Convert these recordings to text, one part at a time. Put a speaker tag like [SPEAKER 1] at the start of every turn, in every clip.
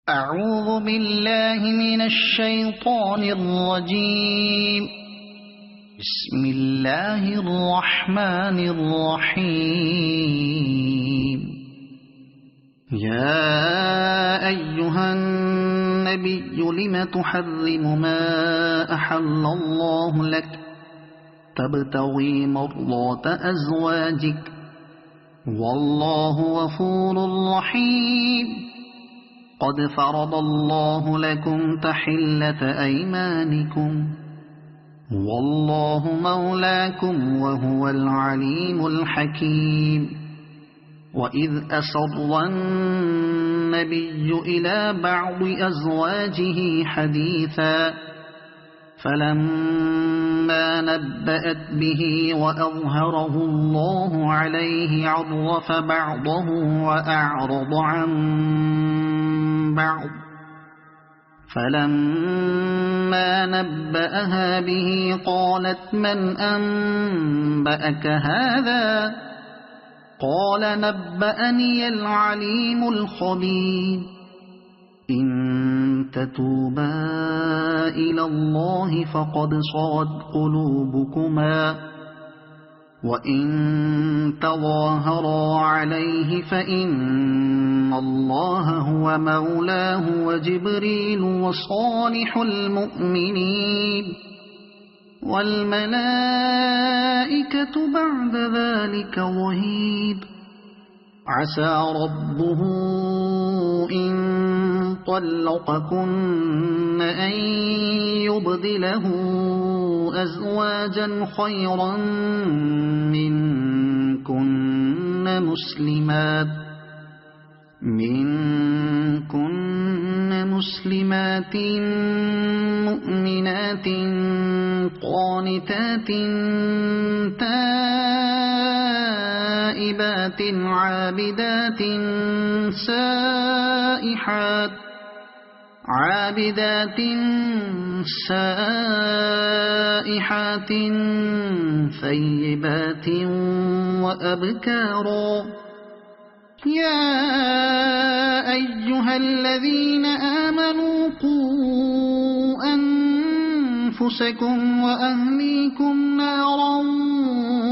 [SPEAKER 1] اعوذ باللہ من الشیطان الرجیم بسم اللہ الرحمن الرحیم یا ایہا النبی لم تحرم ما احل اللہ لک تبتغی مرضات ازواجک واللہ غفور رحیم قد فرض الله لكم تحلة أيمانكم والله مولاكم وهو العليم الحكيم وإذ أسر النبي إلى بعض أزواجه حديثا فلما نبأت به وأظهره الله عليه عرف بعضه وأعرض عن بعض فلما نبأها به قالت من أنبأك هذا قال نبأني العليم الخبير إن تتوبا إلى الله فقد صغت قلوبكما وإن تظاهرا عليه فإن الله هو مولاه وجبريل وصالح المؤمنين والملائكة بعد ذلك ظهير عسى ربه إن طلقكن أن يبدله أزواجا خيرا منكن مسلمات مؤمنات قانتات تائبات عابدات سائحات ثيبات وأبكارا يا أيها الذين آمنوا قوا أنفسكم وأهليكم نارا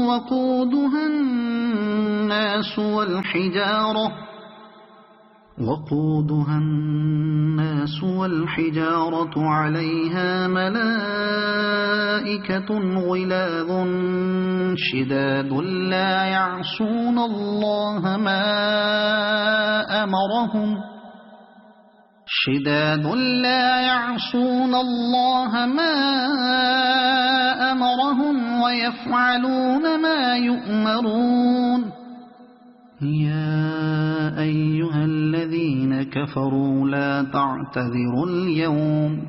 [SPEAKER 1] وقودها الناس والحجارة عليها ملائكة غلاظ شداد لا يعصون الله ما أمرهم ويفعلون ما يؤمرون يا أيها الذين كفروا لا تعتذروا اليوم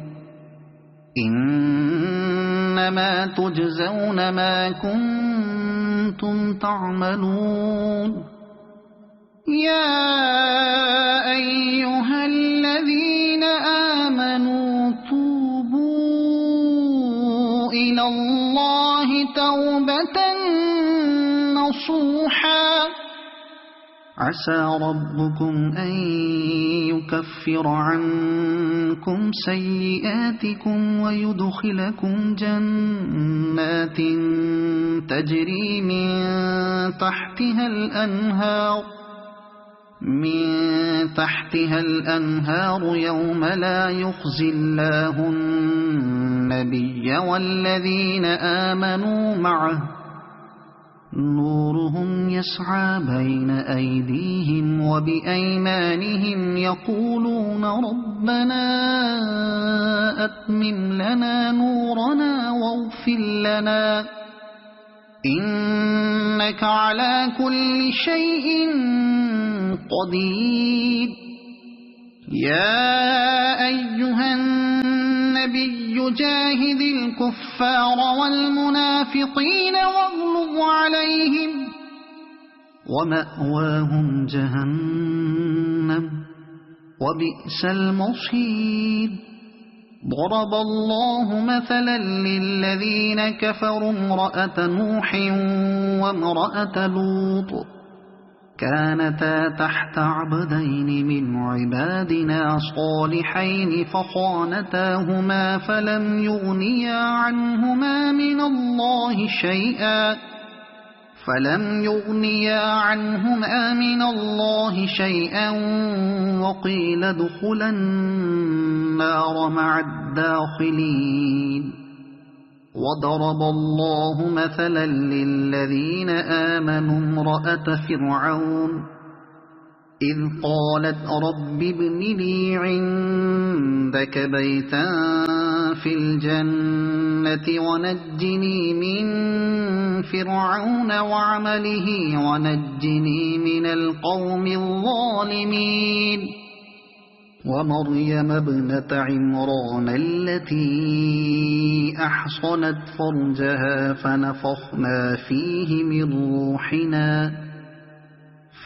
[SPEAKER 1] إنما تجزون ما كنتم تعملون يا أيها الذين آمنوا توبوا إلى الله توبة نصوحا عسى ربكم أن يكفر عنكم سيئاتكم ويدخلكم جنات تجري من تحتها الأنهار يوم لا يخزي الله النبي والذين آمنوا معه نورهم يسعى بين أيديهم وبأيمانهم يقولون ربنا أتمم لنا نورنا واغفر لنا إنك على كل شيء قدير يا أيها النبي جاهد الكفار والمنافقين واغلظ عليهم ومأواهم جهنم وبئس المصير ضرب الله مثلا للذين كفروا امرأة نوح وامرأة لوط كانتا تحت عبدين من عبادنا صالحين فخانتاهما فلم يغنيا عنهما من الله شيئا وقيل ادخلا النار مع الداخلين وضرب الله مثلا للذين آمنوا امرأة فرعون إذ قالت رب ابن لي عندك بيتا في الجنة ونجني من فرعون وعمله ونجني من القوم الظالمين ومريم ابنة عمران التي أحصنت فرجها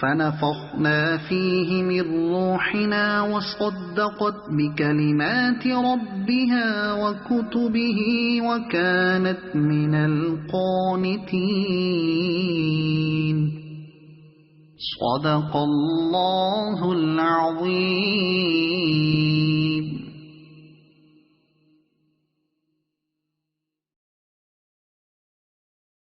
[SPEAKER 1] فنفخنا فيه من روحنا وصدقت بكلمات ربها وكتبه وكانت من القانتين صدق الله العظيم.